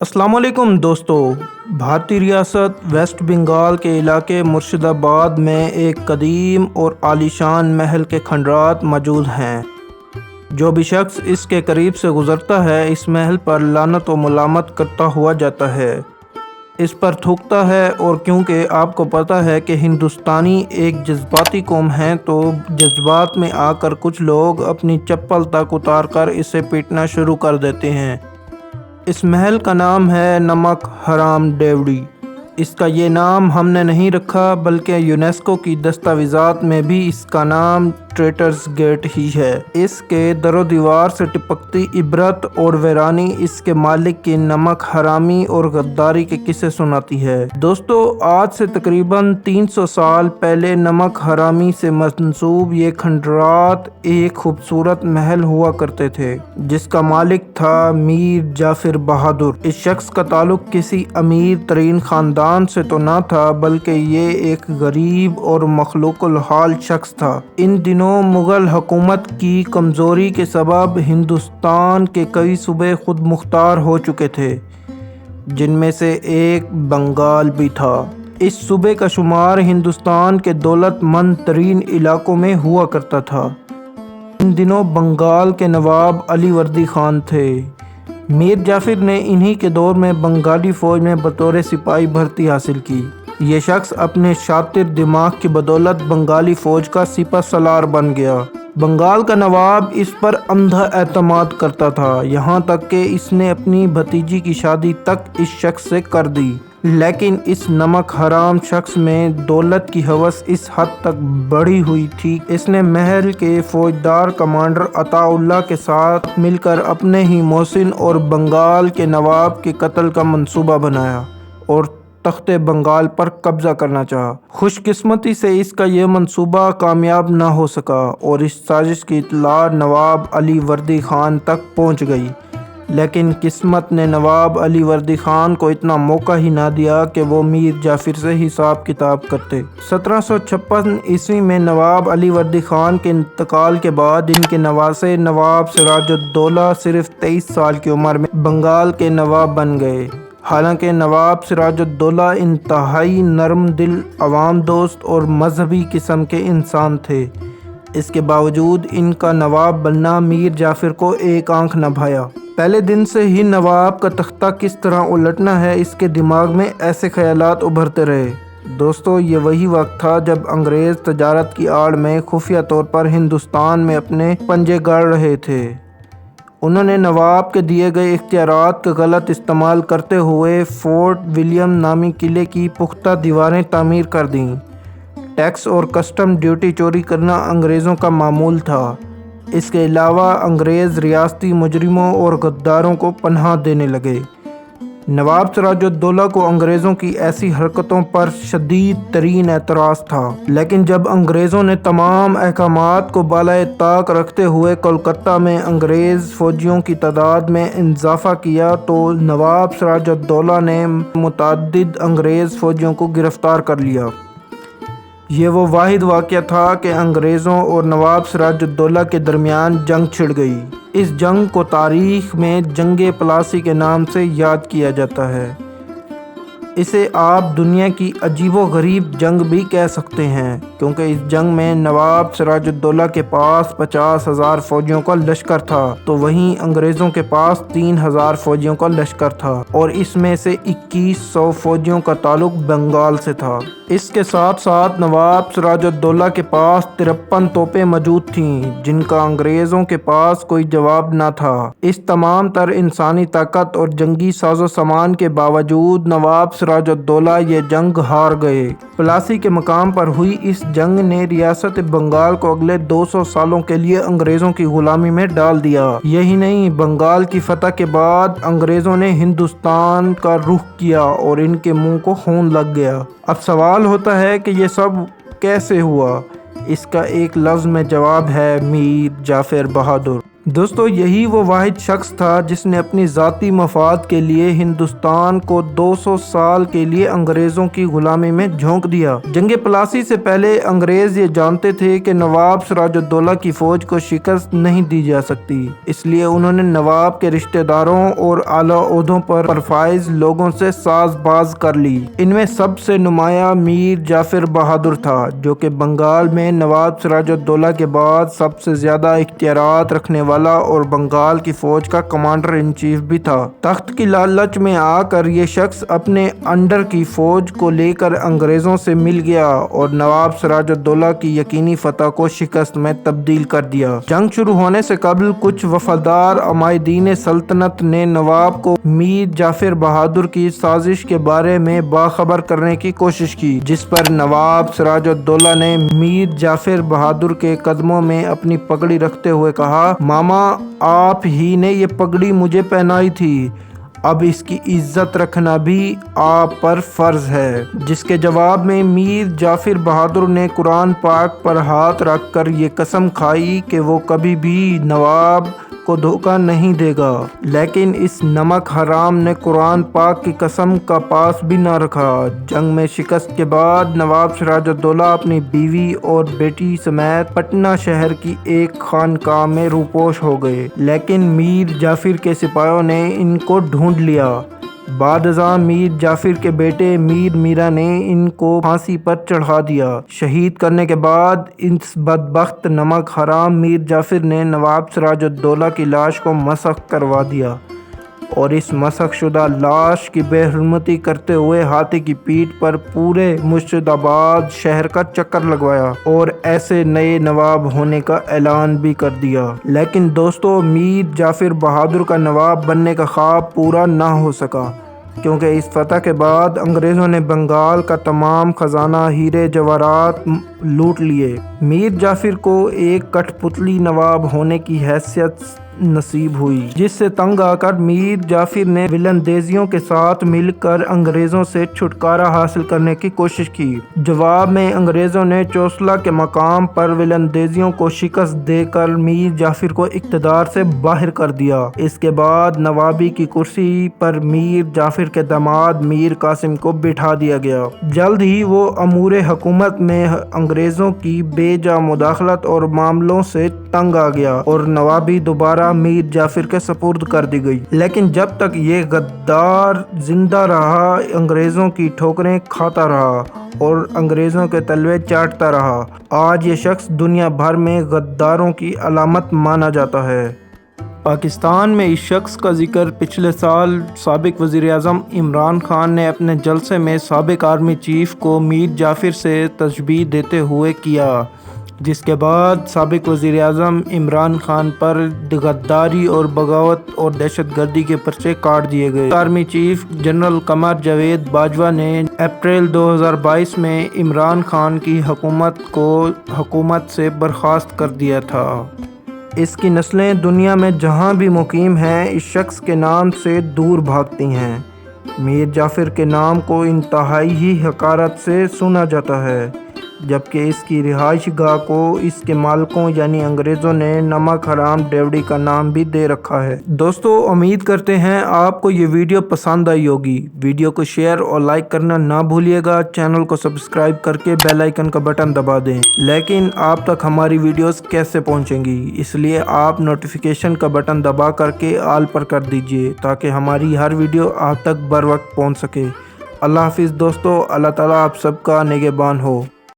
السلام علیکم دوستو، بھارتی ریاست ویسٹ بنگال کے علاقے مرشد آباد میں ایک قدیم اور عالیشان محل کے کھنڈرات موجود ہیں۔ جو بھی شخص اس کے قریب سے گزرتا ہے اس محل پر لعنت و ملامت کرتا ہوا جاتا ہے، اس پر تھوکتا ہے، اور کیونکہ آپ کو پتہ ہے کہ ہندوستانی ایک جذباتی قوم ہیں تو جذبات میں آ کر کچھ لوگ اپنی چپل تک اتار کر اسے پیٹنا شروع کر دیتے ہیں۔ اس محل کا نام ہے نمک حرام ڈیوڈی۔ اس کا یہ نام ہم نے نہیں رکھا بلکہ یونیسکو کی دستاویزات میں بھی اس کا نام ٹریٹرز گیٹ ہی ہے۔ اس کے در و دیوار سے ٹپکتی عبرت اور ویرانی اس کے مالک کی نمک حرامی اور غداری کے قصے سناتی ہے۔ دوستو، آج سے تقریباً 300 سال پہلے نمک حرامی سے منسوب یہ کھنڈرات ایک خوبصورت محل ہوا کرتے تھے جس کا مالک تھا میر جعفر بہادر۔ اس شخص کا تعلق کسی امیر ترین خاندان سے تو نہ تھا بلکہ یہ ایک غریب اور مخلوق الحال شخص تھا۔ ان دنوں مغل حکومت کی کمزوری کے سبب ہندوستان کے کئی صوبے خود مختار ہو چکے تھے، جن میں سے ایک بنگال بھی تھا۔ اس صوبے کا شمار ہندوستان کے دولت مند ترین علاقوں میں ہوا کرتا تھا۔ ان دنوں بنگال کے نواب علی وردی خان تھے۔ میر جعفر نے انہی کے دور میں بنگالی فوج میں بطور سپاہی بھرتی حاصل کی۔ یہ شخص اپنے شاطر دماغ کی بدولت بنگالی فوج کا سپہ سالار بن گیا۔ بنگال کا نواب اس پر اندھا اعتماد کرتا تھا، یہاں تک کہ اس نے اپنی بھتیجی کی شادی تک اس شخص سے کر دی۔ لیکن اس نمک حرام شخص میں دولت کی ہوس اس حد تک بڑھی ہوئی تھی اس نے محل کے فوجدار کمانڈر عطا اللہ کے ساتھ مل کر اپنے ہی محسن اور بنگال کے نواب کے قتل کا منصوبہ بنایا اور تخت بنگال پر قبضہ کرنا چاہا۔ خوش قسمتی سے اس کا یہ منصوبہ کامیاب نہ ہو سکا اور اس سازش کی اطلاع نواب علی وردی خان تک پہنچ گئی، لیکن قسمت نے نواب علی وردی خان کو اتنا موقع ہی نہ دیا کہ وہ میر جعفر سے حساب کتاب کرتے۔ 1756 عیسوی میں نواب علی وردی خان کے انتقال کے بعد ان کے نواسے نواب سراج الدولہ صرف 23 سال کی عمر میں بنگال کے نواب بن گئے۔ حالانکہ نواب سراج الدولہ انتہائی نرم دل، عوام دوست اور مذہبی قسم کے انسان تھے، اس کے باوجود ان کا نواب بننا میر جعفر کو ایک آنکھ نہ بھایا۔ پہلے دن سے ہی نواب کا تختہ کس طرح الٹنا ہے اس کے دماغ میں ایسے خیالات ابھرتے رہے۔ دوستو، یہ وہی وقت تھا جب انگریز تجارت کی آڑ میں خفیہ طور پر ہندوستان میں اپنے پنجے گاڑ رہے تھے۔ انہوں نے نواب کے دیے گئے اختیارات کا غلط استعمال کرتے ہوئے فورٹ ولیم نامی قلعے کی پختہ دیواریں تعمیر کر دیں۔ ٹیکس اور کسٹم ڈیوٹی چوری کرنا انگریزوں کا معمول تھا۔ اس کے علاوہ انگریز ریاستی مجرموں اور غداروں کو پناہ دینے لگے۔ نواب سراج الدولہ کو انگریزوں کی ایسی حرکتوں پر شدید ترین اعتراض تھا، لیکن جب انگریزوں نے تمام احکامات کو بالائے طاق رکھتے ہوئے کولکتہ میں انگریز فوجیوں کی تعداد میں اضافہ کیا تو نواب سراج الدولہ نے متعدد انگریز فوجیوں کو گرفتار کر لیا۔ یہ وہ واحد واقعہ تھا کہ انگریزوں اور نواب سراج الدولہ کے درمیان جنگ چھڑ گئی۔ اس جنگ کو تاریخ میں جنگ پلاسی کے نام سے یاد کیا جاتا ہے۔ اسے آپ دنیا کی عجیب و غریب جنگ بھی کہہ سکتے ہیں، کیونکہ اس جنگ میں نواب سراج الدولہ کے پاس 50,000 فوجیوں کا لشکر تھا تو وہیں انگریزوں کے پاس 3,000 فوجیوں کا لشکر تھا، اور اس میں سے 2,100 فوجیوں کا تعلق بنگال سے تھا۔ اس کے ساتھ ساتھ نواب سراج الدولہ کے پاس 53 توپیں موجود تھیں جن کا انگریزوں کے پاس کوئی جواب نہ تھا۔ اس تمام تر انسانی طاقت اور جنگی ساز و سامان کے باوجود نواب سراج الدولہ یہ جنگ ہار گئے۔ پلاسی کے مقام پر ہوئی اس جنگ نے ریاست بنگال کو اگلے 200 سالوں کے لیے انگریزوں کی غلامی میں ڈال دیا۔ یہی نہیں، بنگال کی فتح کے بعد انگریزوں نے ہندوستان کا رخ کیا اور ان کے منہ کو خون لگ گیا۔ اب سوال ہوتا ہے کہ یہ سب کیسے ہوا؟ اس کا ایک لفظ میں جواب ہے میر جعفر بہادر۔ دوستو یہی وہ واحد شخص تھا جس نے اپنی ذاتی مفاد کے لیے ہندوستان کو 200 سال کے لیے انگریزوں کی غلامی میں جھونک دیا۔ جنگ پلاسی سے پہلے انگریز یہ جانتے تھے کہ نواب سراج الدولہ کی فوج کو شکست نہیں دی جا سکتی، اس لیے انہوں نے نواب کے رشتہ داروں اور اعلیٰ عہدوں پر پرفائز لوگوں سے ساز باز کر لی۔ ان میں سب سے نمایاں میر جعفر بہادر تھا، جو کہ بنگال میں نواب سراج الدولہ کے بعد سب سے زیادہ اختیارات رکھنے والا اور بنگال کی فوج کا کمانڈر ان چیف بھی تھا۔ تخت کی لالچ میں آ کر یہ شخص اپنے انڈر کی فوج کو لے کر انگریزوں سے مل گیا اور نواب سراج الدولہ کی یقینی فتح کو شکست میں تبدیل کر دیا۔ جنگ شروع ہونے سے قبل کچھ وفادار عمائدین سلطنت نے نواب کو میر جعفر بہادر کی سازش کے بارے میں باخبر کرنے کی کوشش کی، جس پر نواب سراج الدولہ نے میر جعفر بہادر کے قدموں میں اپنی پگڑی رکھتے ہوئے کہا، ماما آپ ہی نے یہ پگڑی مجھے پہنائی تھی، اب اس کی عزت رکھنا بھی آپ پر فرض ہے۔ جس کے جواب میں میر جعفر بہادر نے قرآن پاک پر ہاتھ رکھ کر یہ قسم کھائی کہ وہ کبھی بھی نواب کو دھوکہ نہیں دے گا، لیکن اس نمک حرام نے قرآن پاک کی قسم کا پاس بھی نہ رکھا۔ جنگ میں شکست کے بعد نواب سراج الدولہ اپنی بیوی اور بیٹی سمیت پٹنہ شہر کی ایک خانقاہ میں روپوش ہو گئے، لیکن میر جعفر کے سپاہیوں نے ان کو ڈھونڈ لیا۔ بعد ازاں میر جعفر کے بیٹے میر میرا نے ان کو پھانسی پر چڑھا دیا۔ شہید کرنے کے بعد اس بدبخت نمک حرام میر جعفر نے نواب سراج الدولہ کی لاش کو مسخ کروا دیا اور اس مسخ شدہ لاش کی بے حرمتی کرتے ہوئے ہاتھی کی پیٹھ پر پورے مرشد آباد شہر کا چکر لگوایا اور ایسے نئے نواب ہونے کا اعلان بھی کر دیا۔ لیکن دوستو میر جعفر بہادر کا نواب بننے کا خواب پورا نہ ہو سکا، کیونکہ اس فتح کے بعد انگریزوں نے بنگال کا تمام خزانہ ہیرے جواہرات لوٹ لیے۔ میر جعفر کو ایک کٹھ پتلی نواب ہونے کی حیثیت نصیب ہوئی، جس سے تنگ آ کر میر جعفر نے ولندیزیوں کے ساتھ مل کر انگریزوں سے چھٹکارا حاصل کرنے کی کوشش کی۔ جواب میں انگریزوں نے چوسلا کے مقام پر ولندیزیوں کو شکست دے کر میر جعفر کو اقتدار سے باہر کر دیا۔ اس کے بعد نوابی کی کرسی پر میر جعفر کے داماد میر قاسم کو بٹھا دیا گیا۔ جلد ہی وہ امور حکومت میں انگریزوں کی بے جا مداخلت اور معاملوں سے تنگ آ گیا اور نوابی دوبارہ میر جعفر کے سپرد کر دی گئی۔ لیکن جب تک یہ غدار زندہ رہا، انگریزوں کی ٹھوکریں کھاتا رہا اور انگریزوں کے تلوے چاٹتا رہا۔ آج یہ شخص دنیا بھر میں غداروں کی علامت مانا جاتا ہے۔ پاکستان میں اس شخص کا ذکر پچھلے سال سابق وزیر اعظم عمران خان نے اپنے جلسے میں سابق آرمی چیف کو میر جعفر سے تشبیہ دیتے ہوئے کیا، جس کے بعد سابق وزیر اعظم عمران خان پر غداری اور بغاوت اور دہشت گردی کے پرچے کاٹ دیے گئے۔ Army chief general Qamar Javed Bajwa نے اپریل 2022 میں عمران خان کی حکومت کو حکومت سے برخاست کر دیا تھا۔ اس کی نسلیں دنیا میں جہاں بھی مقیم ہیں اس شخص کے نام سے دور بھاگتی ہیں۔ میر جعفر کے نام کو انتہائی ہی حقارت سے سنا جاتا ہے، جبکہ اس کی رہائش گاہ کو اس کے مالکوں یعنی انگریزوں نے نمک حرام ڈیوڈی کا نام بھی دے رکھا ہے۔ دوستو امید کرتے ہیں آپ کو یہ ویڈیو پسند آئی ہوگی۔ ویڈیو کو شیئر اور لائک کرنا نہ بھولیے گا، چینل کو سبسکرائب کر کے بیل آئیکن کا بٹن دبا دیں۔ لیکن آپ تک ہماری ویڈیوز کیسے پہنچیں گی؟ اس لیے آپ نوٹیفیکیشن کا بٹن دبا کر کے آل پر کر دیجئے تاکہ ہماری ہر ویڈیو آپ تک بر وقت پہنچ سکے۔ اللہ حافظ دوستو، اللہ تعالیٰ آپ سب کا نگہبان ہو۔